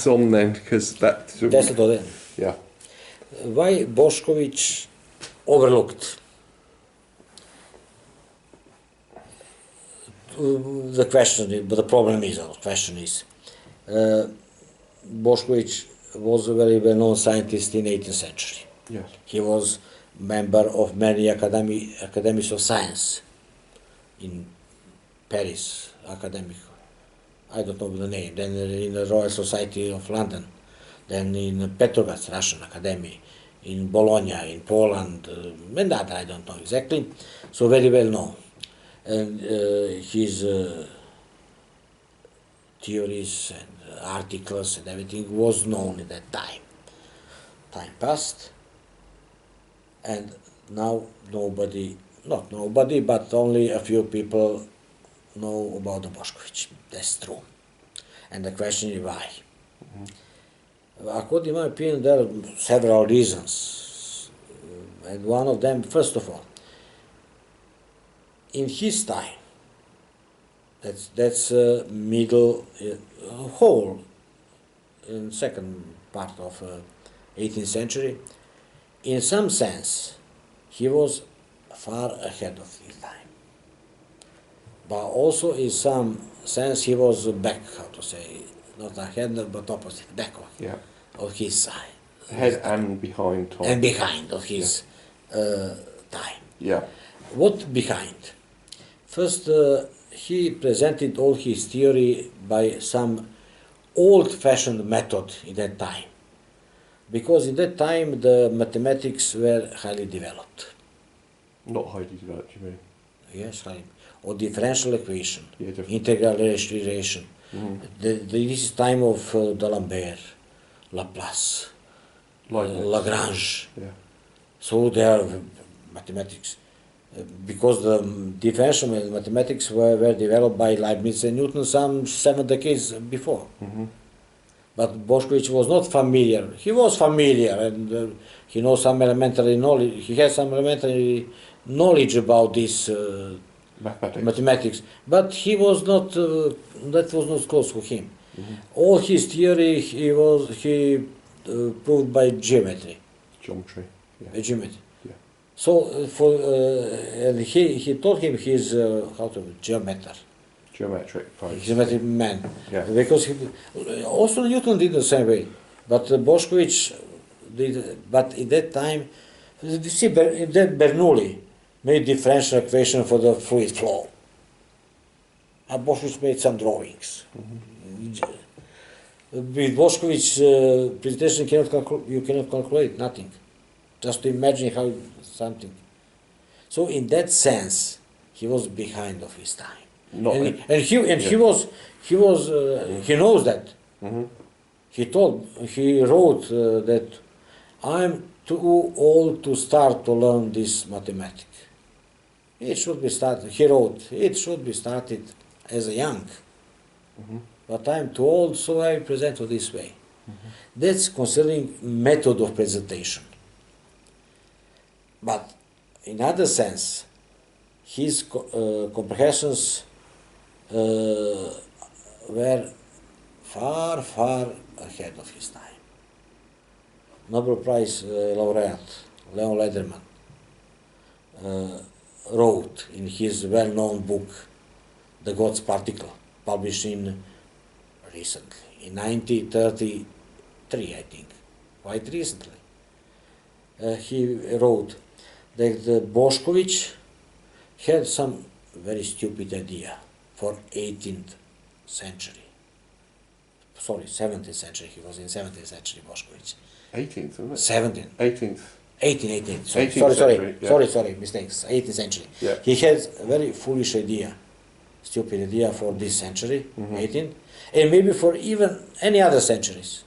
on then, because that's to then. yeah. Why Boscovich overlooked the question, but the problem is, or the question is, Boscovich was a very well-known scientist in 18th century. Yes. He was member of many academies of science in Paris, academic, I don't know the name, then in the Royal Society of London, then in Petrograd, Russian Academy, in Bologna, in Poland, and that I don't know exactly, so very well known. And his theories and articles and everything was known at that time. Time passed, and now nobody, not nobody, but only a few people know about the Boscovich. That's true. And the question is why. According to my opinion, there are several reasons. And one of them, first of all, in his time, that's middle, whole, in second part of 18th century, in some sense, he was far ahead of his time. But also in some sense he was back, how to say, not ahead but opposite, back of his side. Ahead and behind time. And behind of his time. Yeah. What behind? First, he presented all his theory by some old-fashioned method in that time. Because in that time the mathematics were highly developed. Not highly developed, you mean? Yes, highly. Or differential equation, Yeah, integral relation. This is time of D'Alembert, Laplace, Lagrange. Yeah. So they are mathematics. Because the differential mathematics were developed by Leibniz and Newton some 7 decades before. But Boscovich was not familiar. He was familiar, and he knows some elementary knowledge. He has some elementary knowledge about this mathematics. But he was not. That was not close to him. All his theory he proved by geometry. Geometry. Yeah. By geometry. Yeah. So and he taught him his geometer. Geometric price. Geometric man. Yeah. Because also Newton did the same way, but Boscovich did. But at that time, you see, Bernoulli made differential equation for the fluid flow. And Boscovich made some drawings. With Boscovich presentation, you cannot calculate nothing. Just to imagine how something. So in that sense, he was behind of his time. He knows that. He wrote that I'm too old to start to learn this mathematics. It should be started. He wrote it should be started as a young, but I'm too old, so I present it this way. That's concerning method of presentation. But in other sense, his comprehensions were far, far ahead of his time. Nobel Prize laureate Leon Lederman wrote in his well-known book, The God's Particle, published recently, in 1933, I think, quite recently. He wrote that Boscovich had some very stupid idea for 18th century. Sorry, 17th century. He was in 17th century, Boscovich. 18th, isn't it? 17th. 18th. 18th. Sorry, mistakes. 18th century. Yeah. He had a very foolish idea, stupid idea for this century, 18th, and maybe for even any other centuries.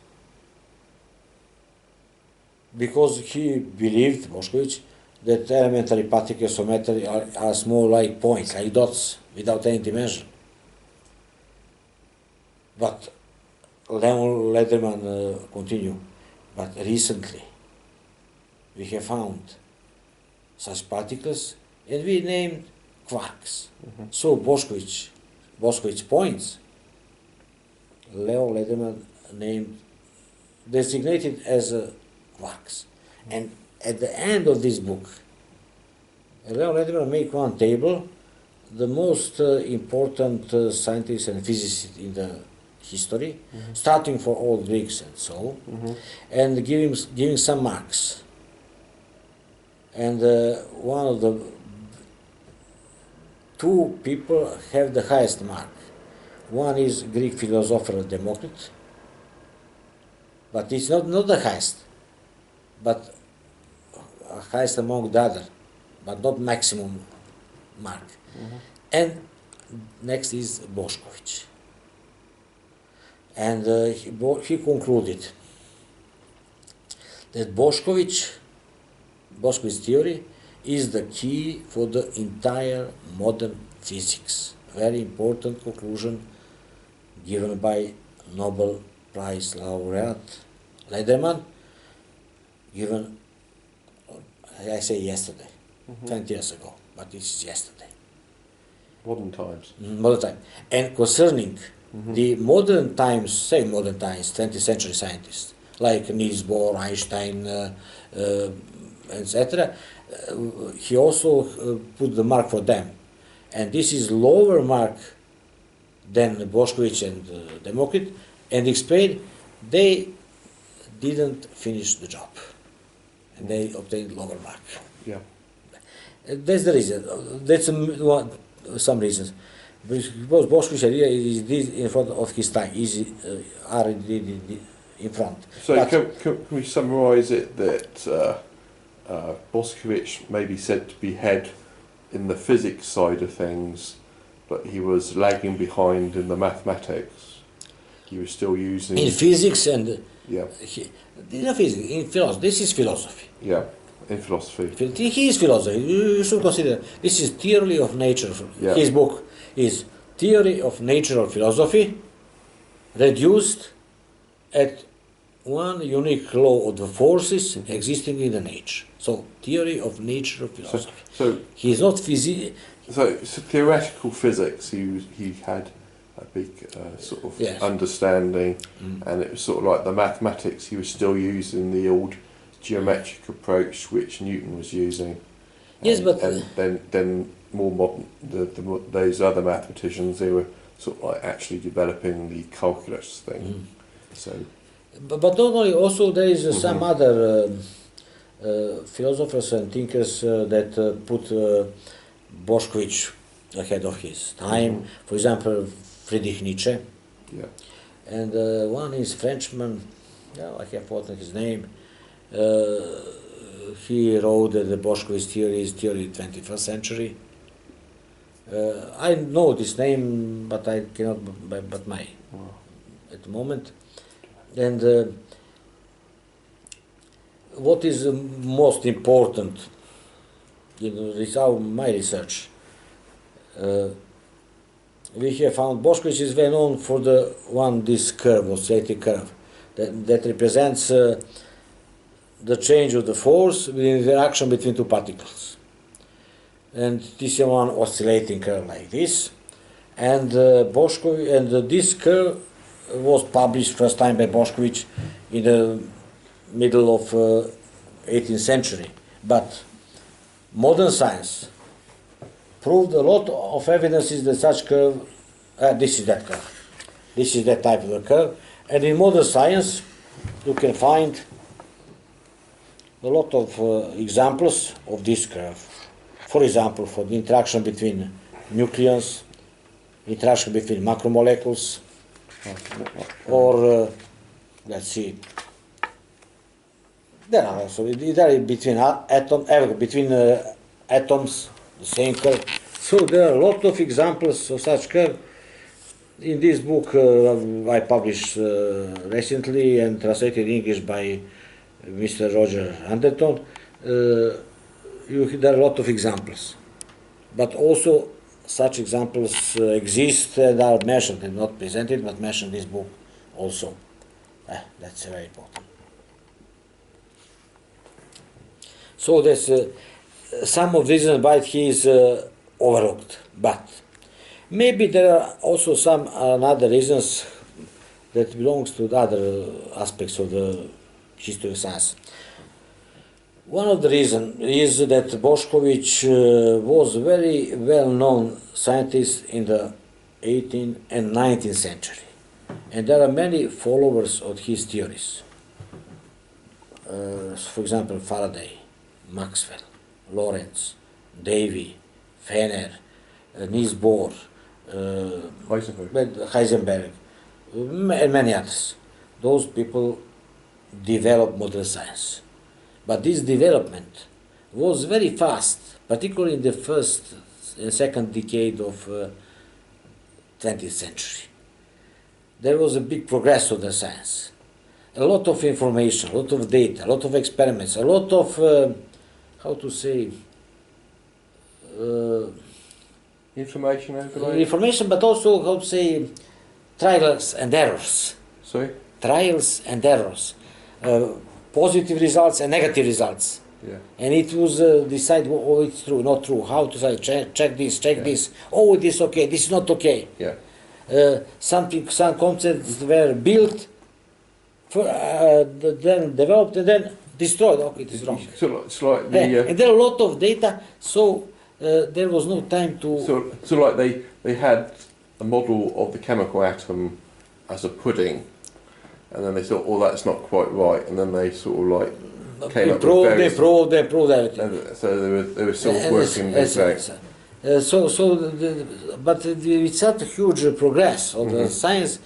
Because he believed, Boscovich, that elementary particles of matter are small like points, like dots, without any dimension. But Leon Lederman continued, but recently we have found such particles and we named quarks. So Boscovich points, Leo Lederman named, designated as quarks. And at the end of this book, let me make one table, the most important scientists and physicists in the history, starting for all Greeks and so, and giving some marks. And one of the two people have the highest mark. One is Greek philosopher Democritus, but it's not the highest, but highest among the other, but not maximum mark. And next is Boscovich. And he concluded that Boscovich's theory is the key for the entire modern physics. Very important conclusion given by Nobel Prize laureate Lederman, given, I say yesterday, 20 years ago, but this is yesterday. Modern times. Modern time. And concerning the modern times, say modern times, 20th century scientists, like Niels Bohr, Einstein, etc., he also put the mark for them. And this is lower mark than Boscovich and Democritus, and explained they didn't finish the job. And they obtained lower mark. Yeah. That's the reason. That's some reasons. Because Boscovich idea is in front of his time, is already in front. So But can we summarise it that Boscovich may be said to be head in the physics side of things, but he was lagging behind in the mathematics? He was still using... in physics and... Yeah. In physics, in philosophy, this is philosophy. Yeah, in philosophy. He is philosophy. You should consider this is theory of nature. Yeah. His book is Theory of Natural Philosophy, reduced at one unique law of the forces existing in the nature. So, theory of natural philosophy. So He is not physics. So theoretical physics, he had a big sort of Yes. understanding, and it was sort of like the mathematics. He was still using the old geometric approach which Newton was using. Yes, And- but and then more modern, those other mathematicians, they were sort of like actually developing the calculus thing. So but not only, also there is some other philosophers and thinkers that put Boscovich ahead of his time. For example, Friedrich Nietzsche. yeah, And one is Frenchman, I have forgotten his name. He wrote that the Boscovich theory is theory of the 21st century. I know this name, but I cannot but my at the moment. And what is most important, my research, we have found Boscovich is well known for this curve, oscillating curve, that represents the change of the force with interaction between two particles. And this is one oscillating curve like this. And this curve was published first time by Boscovich in the middle of 18th century. But modern science proved a lot of evidences that such curve, this is that curve. This is that type of a curve. And in modern science, you can find a lot of examples of this curve. For example, for the interaction between nucleons, interaction between macromolecules, or let's see, there are also between atoms, the same curve. So there are a lot of examples of such curve. In this book I published recently and translated in English by Mr. Roger Anderton, there are a lot of examples. But also such examples exist and are mentioned, and not presented, but mentioned in this book also. That's very important. So there's some of the reasons why he is overlooked, but maybe there are also some other reasons that belongs to the other aspects of the history of science. One of the reasons is that Boscovich was very well-known scientist in the 18th and 19th century, and there are many followers of his theories. For example, Faraday, Maxwell, Lorentz, Davy, Fener, Niels Bohr, Heisenberg, and many others. Those people developed modern science. But this development was very fast, particularly in the first and second decade of 20th century. There was a big progress of the science. A lot of information, a lot of data, a lot of experiments, a lot of, how to say, information overload? Information, but also, how to say, trials and errors. Sorry? Trials and errors. Positive results and negative results. Yeah. And it was decide, oh, it's true, not true, how to say, check this, check this, oh, it is okay, this is not okay. Yeah. Some concepts were built, then developed, and then destroyed. Okay, it is wrong. It's like the, and there are a lot of data, so there was no time to... So like they had a model of the chemical atom as a pudding, and then they thought, oh, that's not quite right, and then they sort of like came up with various... They improved everything. So they were still working this way. But it's such a huge progress of the science.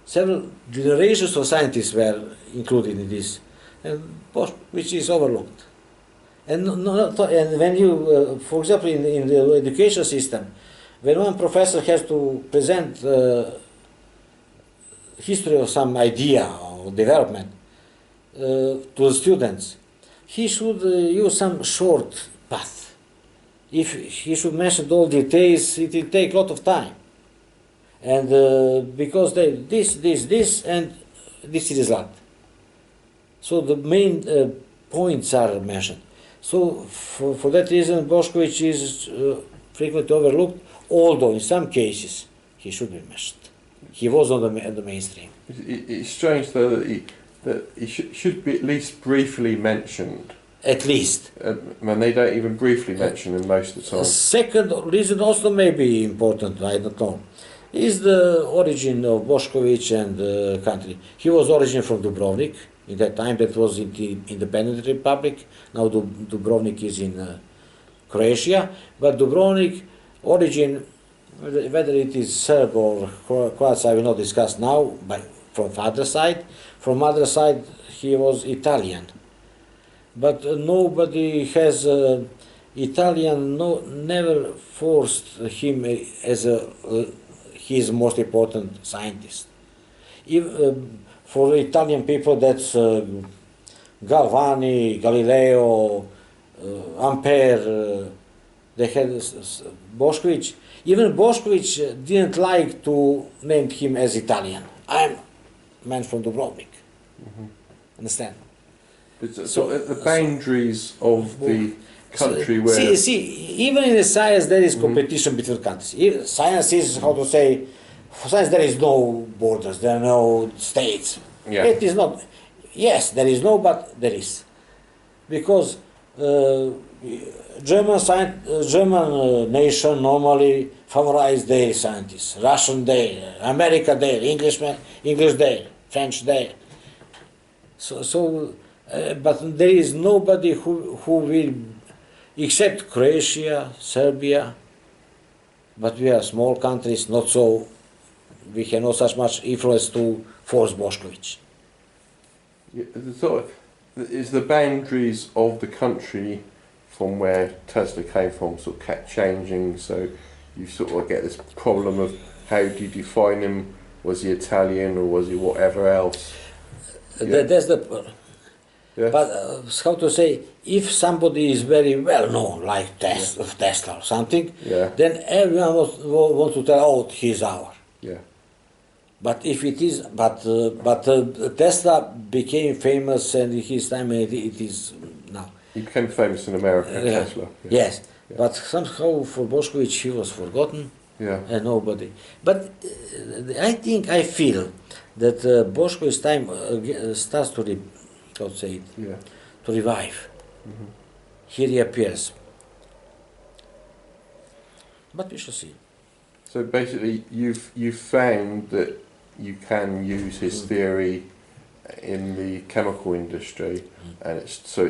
Several generations of scientists were included in this, which is overlooked. And when you, for example, in the education system, when one professor has to present history of some idea or development to the students, he should use some short path. If he should mention all details, it will take a lot of time. And because this, and this is result. So the main points are mentioned. So for that reason, Boscovich is frequently overlooked, although in some cases he should be mentioned. He was on the mainstream. It's strange though that he should be at least briefly mentioned. At least. And they don't even briefly mention him most of the time. Second reason also may be important, I don't know, is the origin of Boscovich and the country. He was origin from Dubrovnik. In that time, that was in the independent republic. Now Dubrovnik is in Croatia. But Dubrovnik origin, whether it is Serb or Croats, I will not discuss now, but from father's side. From mother's side, he was Italian. But nobody has Italian never forced him as his most important scientist. For Italian people, that's Galvani, Galileo, Ampere. They had Boscovich. Even Boscovich didn't like to name him as Italian. I'm man from Dubrovnik. Understand? So at the boundaries of the country where... See, even in the science there is competition between countries. Science is, how to say, for science there is no borders, there are no states. Yeah. It is not, yes, there is no, but there is. Because German nation normally favorize their scientists. Russian there, America there, English there, French there. But there is nobody who will, except Croatia, Serbia, but we are small countries, not so, we have not such much influence to force Boscovich. So, is the boundaries of the country from where Tesla came from sort of kept changing, so you sort of get this problem of how do you define him? Was he Italian or was he whatever else? Yeah. That's the... Yeah. But how to say, if somebody is very well known, like Tesla or something, then everyone wants to tell, oh, he's our. Yeah. But if it is, but Tesla became famous, and in his time it is now. He became famous in America, Tesla. Yeah. Yes, Yeah. But somehow for Boscovich he was forgotten Yeah. and nobody. But I feel that Boscovich's time starts to, how to say it, Yeah. to revive. Hmm. Here he appears. But we shall see. So basically, you've found that you can use his theory in the chemical industry, and it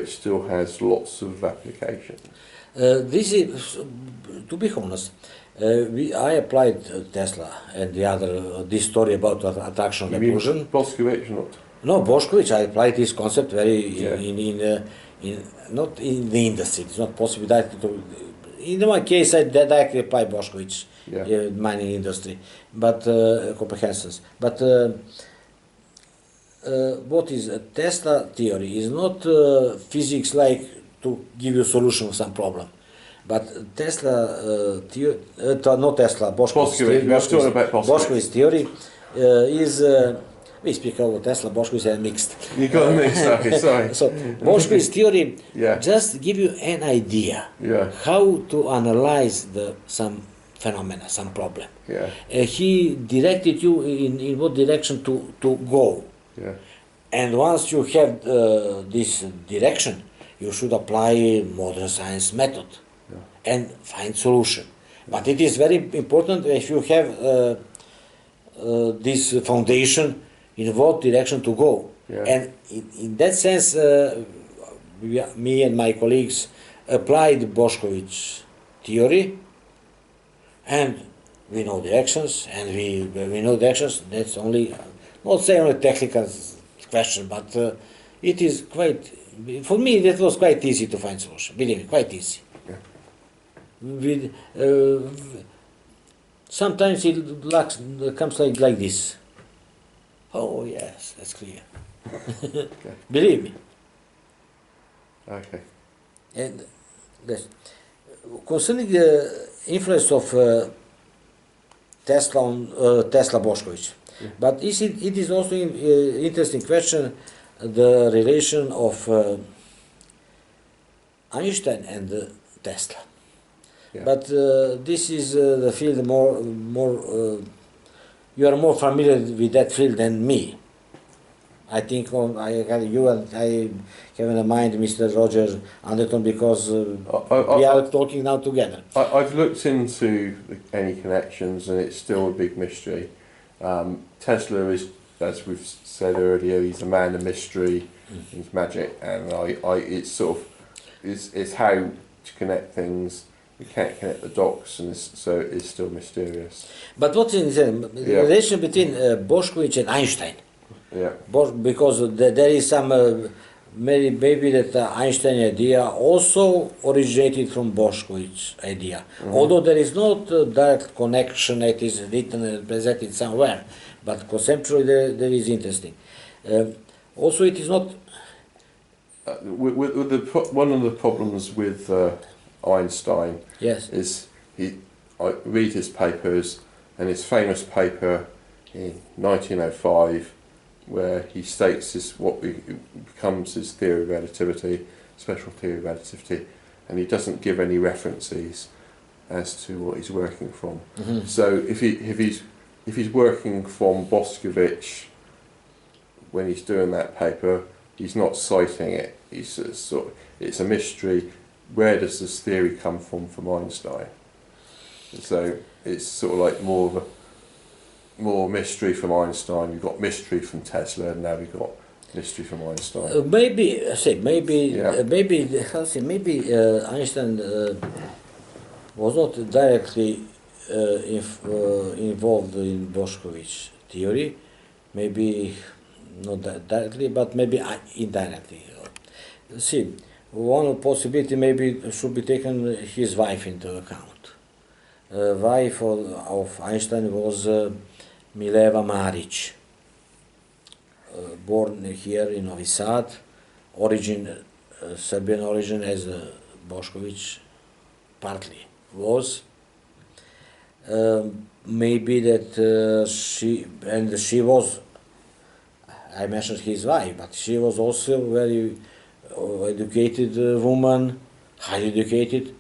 still has lots of applications. This is, to be honest, I applied Tesla and the other, this story about attraction You mean repulsion. Boscovich, not? No, Boscovich, I applied this concept very Yeah. in not in the industry. It's not possible that to. In my case, I directly apply Boscovich, Yeah. mining industry, but comprehensions. But what is a Tesla theory is not physics like to give you solution for some problem. But Tesla, not Tesla, Boscovich Boscovich, we were talking about Boscovich. theory is, we speak about Tesla, Boscovich are mixed. You got a mix, okay, sorry. So Boscovich theory Yeah. just give you an idea Yeah. how to analyze some phenomena, some problem. Yeah. He directed you in what direction to go. Yeah. And once you have this direction, you should apply modern science method and find solution. But it is very important if you have this foundation in what direction to go. Yeah. And in that sense, me and my colleagues applied Boscovich theory, and we know the actions, and we know the actions. That's only, not say only technical question, but it is quite, for me that was quite easy to find solution, believe me, quite easy. Yeah. With, sometimes it comes like this. Oh yes, that's clear. Okay. Believe me. Okay. And this, concerning the influence of Tesla on Tesla Boscovich, but it is also interesting question the relation of Einstein and Tesla. Yeah. But this is the field more you are more familiar with that field than me. I think I have in mind Mr. Roger Anderton because we are talking now together. I've looked into any connections, and it's still a big mystery. Tesla is, as we've said earlier, he's a man of mystery. He's magic, and it's sort of it's how to connect things. We can't connect the dots, and so it's still mysterious. But what is the relation between Boscovich and Einstein? Yeah. Because there is some maybe that Einstein idea also originated from Boscovich idea. Although there is not a direct connection, it is written and presented somewhere, but conceptually there is interesting. Also, it is not. One of the problems with Einstein is I read his papers, and his famous paper in 1905 where he states what becomes his theory of relativity, special theory of relativity, and he doesn't give any references as to what he's working from. So if he's working from Boscovich when he's doing that paper, he's not citing it. It's a mystery. Where does this theory come from Einstein? So it's sort of like more mystery from Einstein. We've got mystery from Tesla, and now we've got mystery from Einstein. Maybe Einstein was not directly involved in Boscovich theory. Maybe not directly, but maybe indirectly. See, one possibility maybe should be taken his wife into account. Wife of Einstein was Mileva Maric, born here in Novi Sad, Serbian origin as Boscovich partly was. Maybe that she was, I mentioned his wife, but she was also very educated woman, highly educated,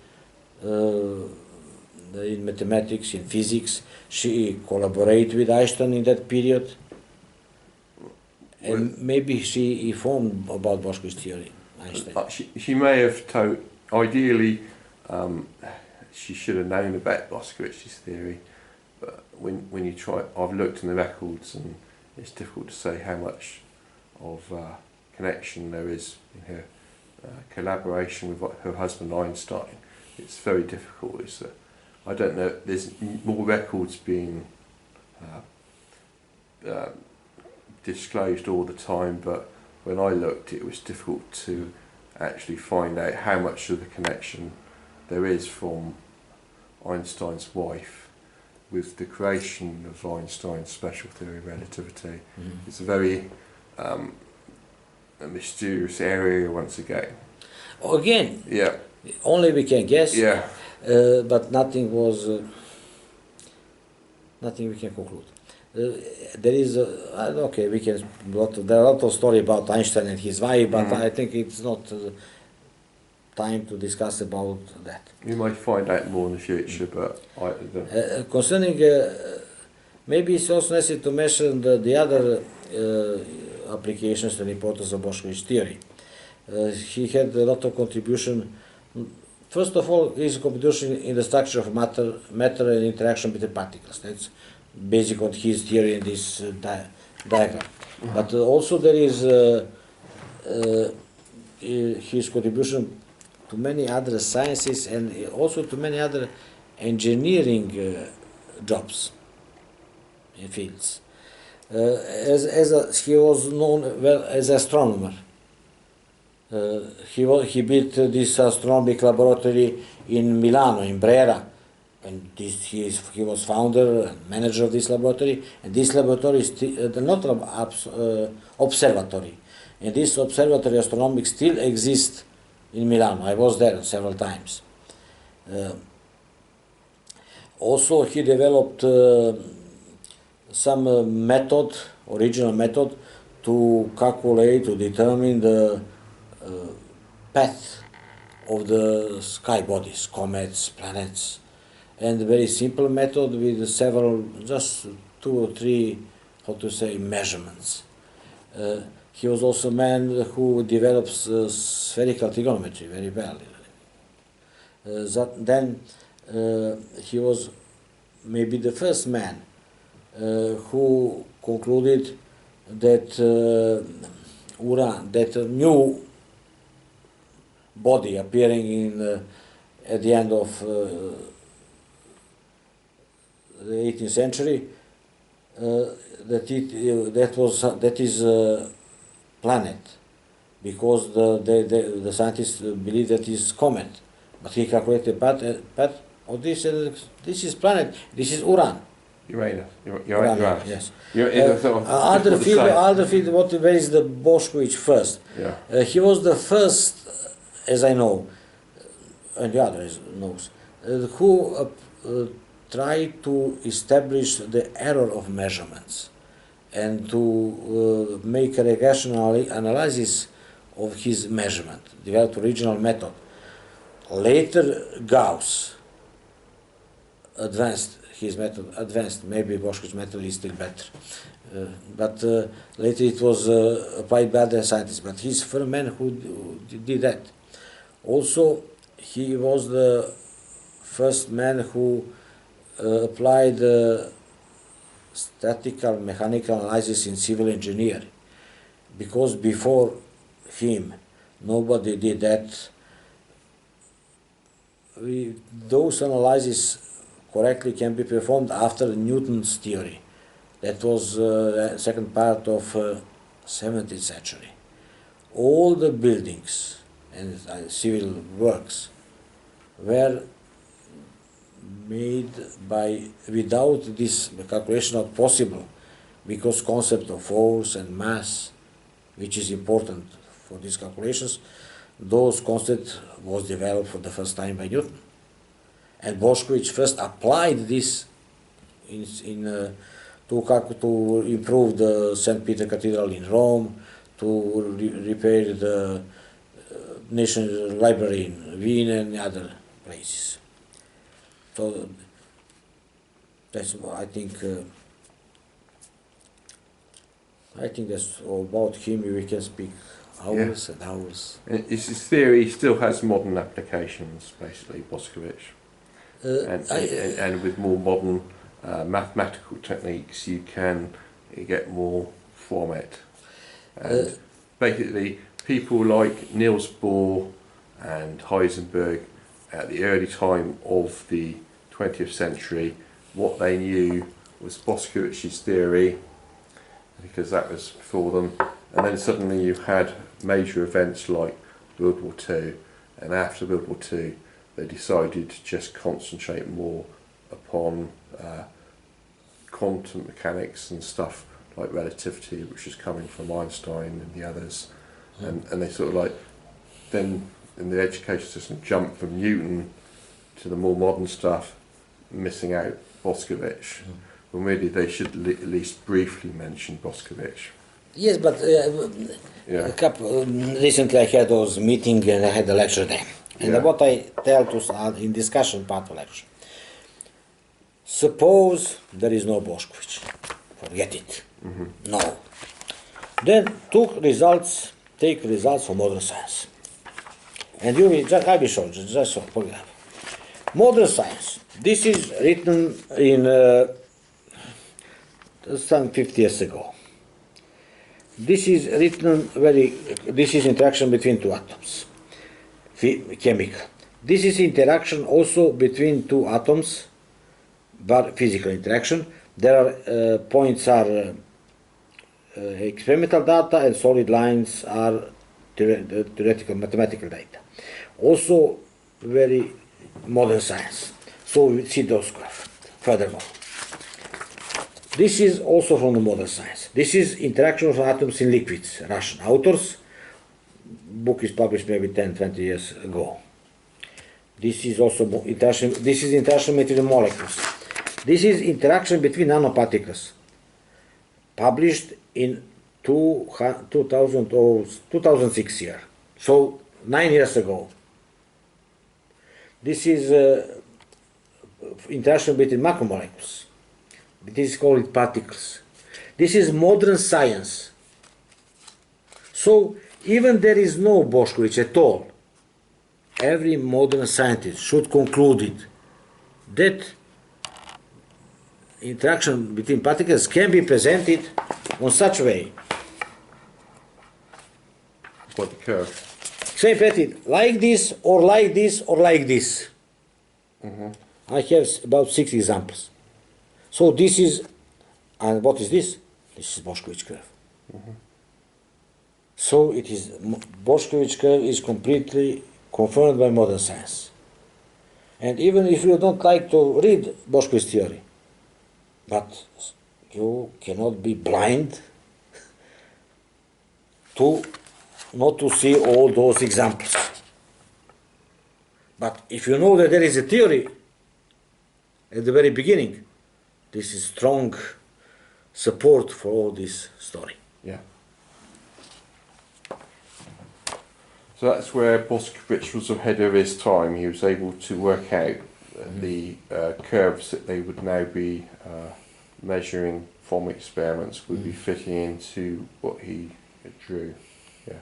in mathematics, in physics. She collaborated with Einstein in that period, and maybe she informed about Boscovich theory, Einstein. She may have told, ideally, she should have known about Boscovich's theory, but when you try, I've looked in the records and it's difficult to say how much of connection there is in her collaboration with her husband Einstein. It's very difficult. I don't know, there's more records being disclosed all the time, but when I looked it was difficult to actually find out how much of the connection there is from Einstein's wife with the creation of Einstein's special theory of relativity. It's a very a mysterious area once again. Again, Yeah. only we can guess, Yeah. but nothing was, nothing we can conclude. There is, okay, we can, there are a lot of story about Einstein and his wife, but I think it's not time to discuss about that. You might find out more in the future, but Concerning, maybe it's also necessary to mention the other applications and importance of Boscovich theory. He had a lot of contribution. First of all, his contribution in the structure of matter and interaction between particles. That's basic on his theory in this diagram. But also there is his contribution to many other sciences and also to many other engineering jobs in fields. He was known well as astronomer. He built this astronomic laboratory in Milano, in Brera, and he was founder and manager of this laboratory. And this laboratory is not observatory, and this observatory astronomic still exists in Milano. I was there several times. Also, he developed some method, original method, to calculate, to determine the path of the sky bodies, comets, planets, and a very simple method with several, just 2 or 3, how to say, measurements. He was also a man who develops spherical trigonometry very well. Then he was maybe the first man who concluded that Uran, that a new body appearing at the end of the 18th century, that is a planet, because the scientists believe that is comet, but he calculated path of this. This is planet. This is Uran. Uranus. Uranus. Yes. Other field. Where is the Boscovich first? Yeah. He was the first, as I know, and the others knows, who tried to establish the error of measurements and to make a regressional analysis of his measurement, developed original method. Later, Gauss advanced his method, maybe Boscovich's method is still better. But later it was applied by other scientists, but he's the first man who did that. Also, he was the first man who applied statical mechanical analysis in civil engineering, because before him nobody did that. Those analyses correctly can be performed after Newton's theory. That was the second part of 17th century. All the buildings and civil works were made without this calculation not possible, because concept of force and mass, which is important for these calculations, those concepts was developed for the first time by Newton. And Boscovich first applied this to improve the St. Peter Cathedral in Rome, to repair the National Library in Wien and other places. So that's what I think. I think that's about him. We can speak hours and hours. And his theory still has modern applications, basically, Boscovich. And with more modern mathematical techniques, you can get more from it. And basically, people like Niels Bohr and Heisenberg at the early time of the 20th century, what they knew was Boscovich's theory, because that was before them. And then suddenly you had major events like World War II, and after World War II, they decided to just concentrate more upon quantum mechanics and stuff like relativity, which is coming from Einstein and the others. And they sort of like, then in the education system, jumped from Newton to the more modern stuff, missing out Boscovich. When really they should at least briefly mention Boscovich. Yes, but recently I had those meeting and I had a lecture there. And what I tell to in discussion part of lecture, suppose there is no Boscovich, forget it. No. Then take results from modern science. And I will show you, just so, for example. Modern science, this is written in some 50 years ago. This is written this is interaction between two atoms, chemical. This is interaction also between two atoms, but physical interaction. There are points are experimental data and solid lines are theoretical mathematical data. Also very modern science. So we see those graphs furthermore. This is also from the modern science. This is interaction of atoms in liquids, Russian authors. Book is published maybe 10-20 years ago. This is also interaction. This is interaction between molecules. This is interaction between nanoparticles. Published in 2006 year. So 9 years ago. This is interaction between macromolecules. This is called particles. This is modern science. So even there is no Boscovich at all, every modern scientist should conclude it that interaction between particles can be presented on such way. What the curve? Same pattern, like this, or like this, or like this. I have about 6 examples. So this is, and what is this? This is Boscovich curve. So it is, Boscovich curve is completely confirmed by modern science. And even if you don't like to read Boscovich theory, but you cannot be blind to not to see all those examples. But if you know that there is a theory at the very beginning, this is strong support for all this story. Yeah. So that's where Boscovich was ahead of his time. He was able to work out the curves that they would now be measuring from experiments would be fitting into what he drew. Yeah.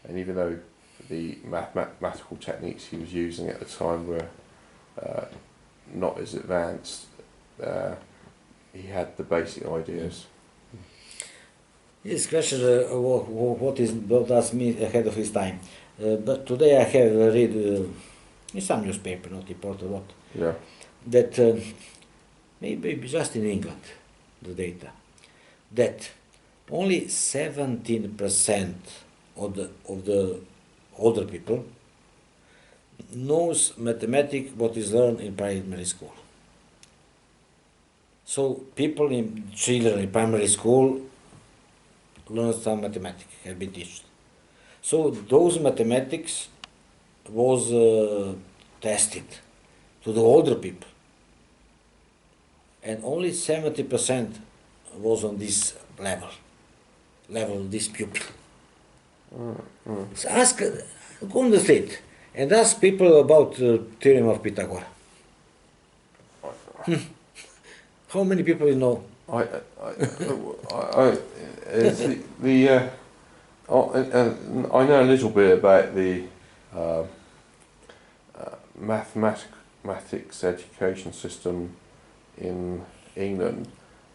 And even though the mathematical techniques he was using at the time were not as advanced, he had the basic ideas. This question, what does mean ahead of his time? But today I have read in some newspaper, not important what, that maybe just in England, the data, that only 17% of the older people knows mathematics what is learned in primary school. So children in primary school learn some mathematics, have been taught. So those mathematics was tested to the older people. And only 70% was on this level this pupil. So go on the street and ask people about the theorem of Pythagoras. How many people you know? Is I know a little bit about the mathematics education system in England,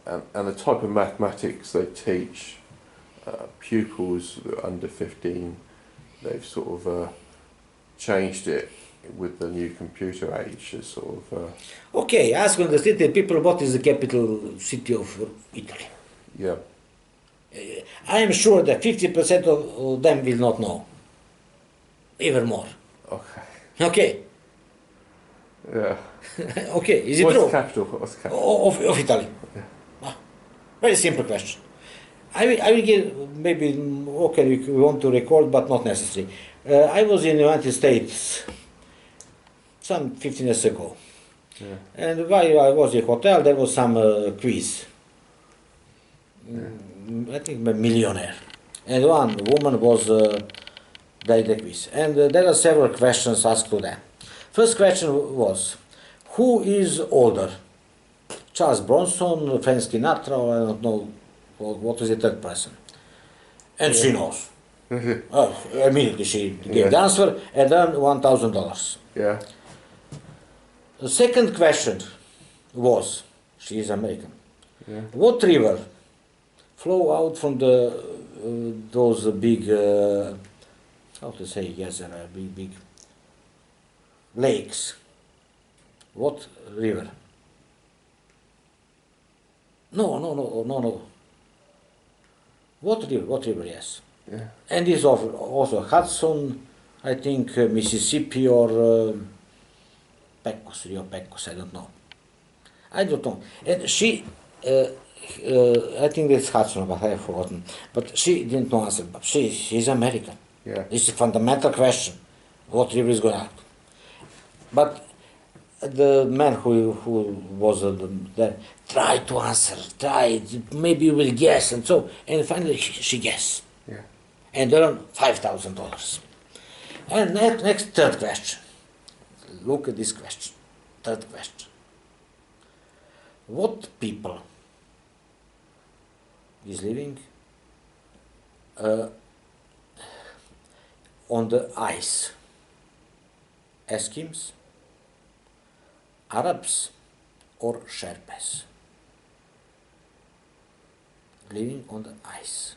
and the type of mathematics they teach pupils that are under 15. They've sort of changed it with the new computer age. It's sort of Okay, ask on the city people what is the capital city of Italy. yeah. I am sure that 50% of them will not know. Even more. Okay. Okay. Yeah. Okay, is it What's true? the capital? What's the capital? Of Italy. Yeah. Ah, very simple question. I will give maybe, okay, we want to record, but not necessary. I was in the United States some 15 years ago. Yeah. And while I was in a hotel, there was some quiz. I think a millionaire. And one woman was the quiz. And there are several questions asked to them. First question was, who is older? Charles Bronson, Frank Sinatra, or I don't know, what is the third person? And she knows. Immediately she gave the answer, and then $1,000. Yeah. The second question was, she is American, Yeah. what river flow out from the those big, how to say, yes, big lakes? What river? No. What river, yes. Yeah. And is also Hudson, I think Mississippi or Rio Pecos, I don't know. And she, I think that's Hudson, but I have forgotten. But she didn't know answer. But she's American. Yeah. It's a fundamental question. What river is going out? But the man who was there tried to answer, maybe you will guess, and so, and finally she guessed. Yeah. And earned $5,000. And next, third question. Look at this question. Third question. What people is living on the ice? Eskimos, Arabs, or Sherpas? Living on the ice.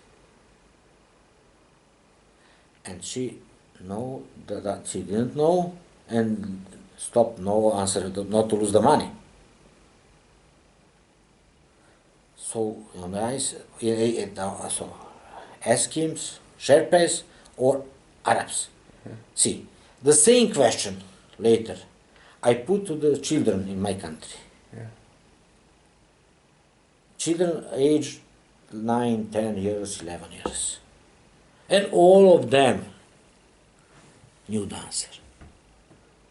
And she know that she didn't know and stopped, no answer, not to lose the money. So on the ice, so Eskimos, Sherpas, or Arabs. See, the same question later I put to the children in my country. Yeah. Children aged 9, 10 years, 11 years. And all of them knew the answer.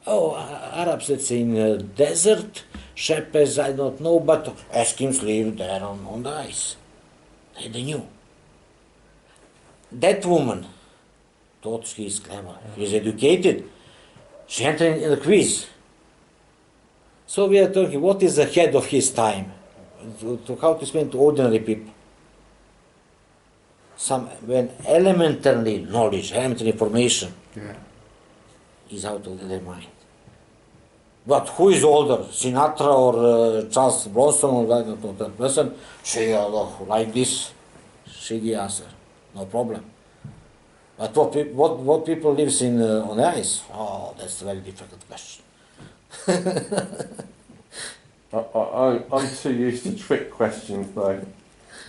Oh, Arabs, it's in the desert. Shepherds, I don't know, but Eskimos live there on the ice. They knew. That woman thought she is clever, she is educated. She entered in the quiz. So we are talking, what is ahead of his time? How to explain to ordinary people? When elementary knowledge, elementary information is out of their mind. But who is older, Sinatra or Charles Bronson or I don't know that person? She like this, she the answer, no problem. But what people lives on the ice? Oh, that's a very difficult question. I'm too used to trick questions though.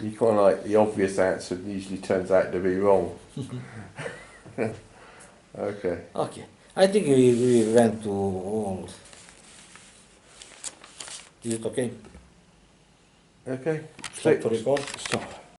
You kind of like the obvious answer usually turns out to be wrong. Okay. Okay. I think we went to all. Is it okay? Okay. Stop to record? Stop.